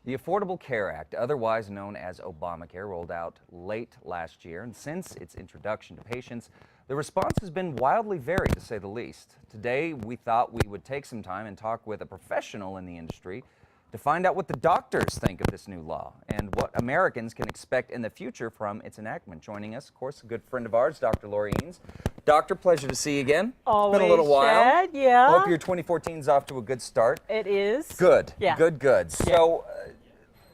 The Affordable Care Act, otherwise known as Obamacare, rolled out late last year, and since its introduction to patients, the response has been wildly varied, to say the least. Today, we thought we would take some time and talk with a professional in the industry to find out what the doctors think of this new law and what Americans can expect in the future from its enactment. Joining us, of course, a good friend of ours, Dr. Lori Eanes. Doctor, pleasure to see you again. Always, it's been a little while. Chad, yeah. Hope your 2014 is off to a good start. It is. Good. Yeah. Good. So,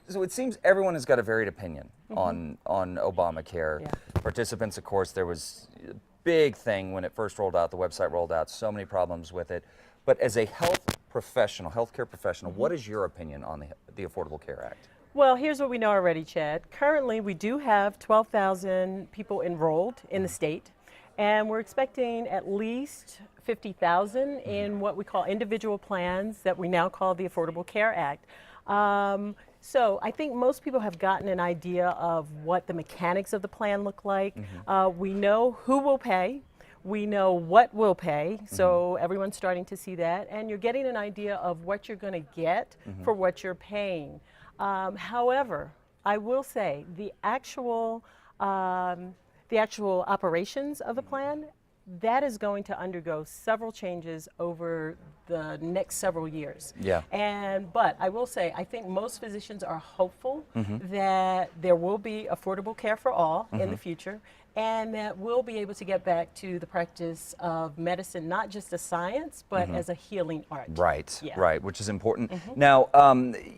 so it seems everyone has got a varied opinion on Obamacare. Yeah. Participants, of course, there was a big thing when it first rolled out, the website rolled out, so many problems with it. But as a healthcare professional, what is your opinion on the Affordable Care Act? Well, here's what we know already, Chad. Currently, we do have 12,000 people enrolled in the state, and we're expecting at least 50,000 in what we call individual plans that we now call the Affordable Care Act. So I think most people have gotten an idea of what the mechanics of the plan look like. We know who will pay. We know what will pay, so everyone's starting to see that, and you're getting an idea of what you're going to get for what you're paying. However, I will say the actual operations of the plan, that is going to undergo several changes over the next several years. Yeah. But I will say, I think most physicians are hopeful that there will be affordable care for all in the future, and that we'll be able to get back to the practice of medicine, not just a science, but as a healing art. Right, Yeah. right, which is important. Now,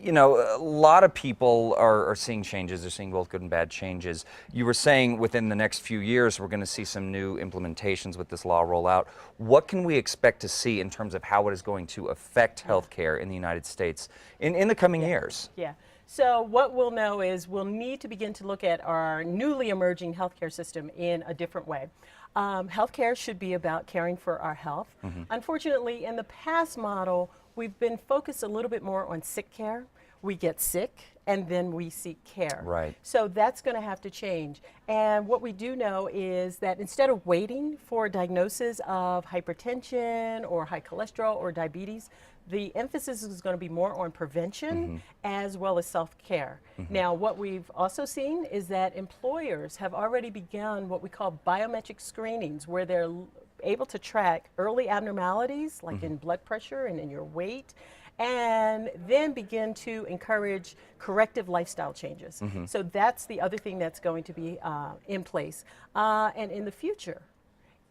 you know, a lot of people are seeing changes. They're seeing both good and bad changes. You were saying within the next few years, we're going to see some new implementations with this law roll out. What can we expect to see in terms of how it is going to affect healthcare in the United States in the coming years? Yeah. So what we'll know is we'll need to begin to look at our newly emerging healthcare system in a different way. Healthcare should be about caring for our health. Unfortunately, in the past model, we've been focused a little bit more on sick care. We get sick and then we seek care. Right. So that's going to have to change. And what we do know is that instead of waiting for a diagnosis of hypertension or high cholesterol or diabetes, the emphasis is going to be more on prevention as well as self-care. Now, what we've also seen is that employers have already begun what we call biometric screenings, where they're able to track early abnormalities like in blood pressure and in your weight, and then begin to encourage corrective lifestyle changes. So that's the other thing that's going to be in place. And in the future,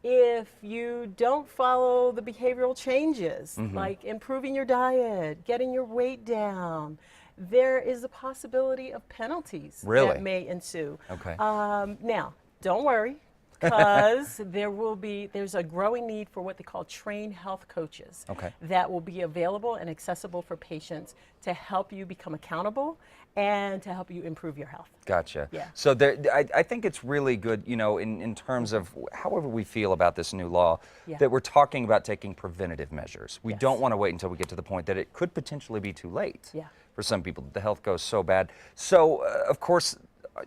if you don't follow the behavioral changes, like improving your diet, getting your weight down, there is a possibility of penalties that may ensue. Okay. Now, don't worry, because there's a growing need for what they call trained health coaches that will be available and accessible for patients to help you become accountable and to help you improve your health. Gotcha. Yeah. So I think it's really good, you know, in terms of however we feel about this new law, that we're talking about taking preventative measures. We don't want to wait until we get to the point that it could potentially be too late for some people. The health goes so bad. So, of course,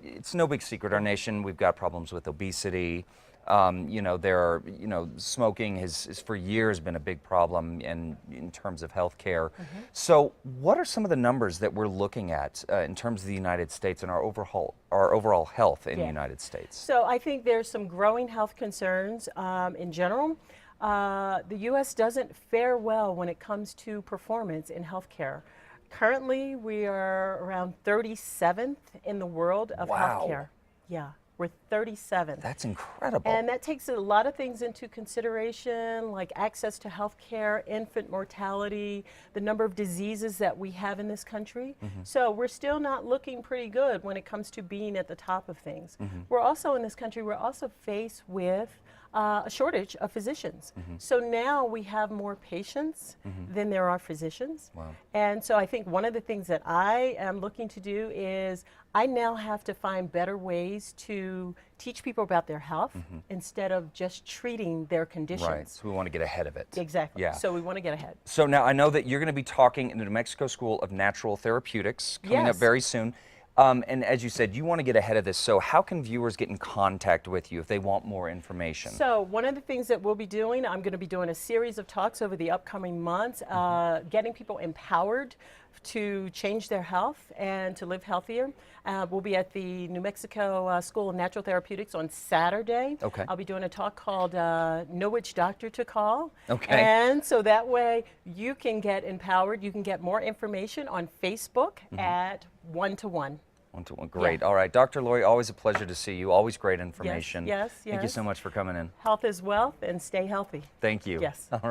it's no big secret. Our nation, we've got problems with obesity. You know, smoking has for years been a big problem in terms of health care. So what are some of the numbers that we're looking at in terms of the United States and our overall health in the United States? So I think there's some growing health concerns in general. The U.S. doesn't fare well when it comes to performance in healthcare. Currently, we are around 37th in the world of healthcare. Yeah, we're 37th. That's incredible. And that takes a lot of things into consideration, like access to healthcare, infant mortality, the number of diseases that we have in this country. So we're still not looking pretty good when it comes to being at the top of things. We're also in this country, we're also faced with a shortage of physicians. So now we have more patients than there are physicians. Wow. And so I think one of the things that I am looking to do is I now have to find better ways to teach people about their health instead of just treating their conditions. Right, so we want to get ahead of it. Exactly. Yeah. So we want to get ahead. So now I know that you're going to be talking in the New Mexico School of Natural Therapeutics coming up very soon. And as you said, you want to get ahead of this. So how can viewers get in contact with you if they want more information? So one of the things that we'll be doing, I'm going to be doing a series of talks over the upcoming months, getting people empowered to change their health and to live healthier. We'll be at the New Mexico School of Natural Therapeutics on Saturday. Okay. I'll be doing a talk called Know Which Doctor to Call. Okay. And so that way you can get empowered. You can get more information on Facebook at 1-to-1. 1-to-1. Great. All right. Dr. Lori, always a pleasure to see you. Always great information. Yes, Thank you so much for coming in. Health is wealth, and stay healthy. Thank you. Yes. All right.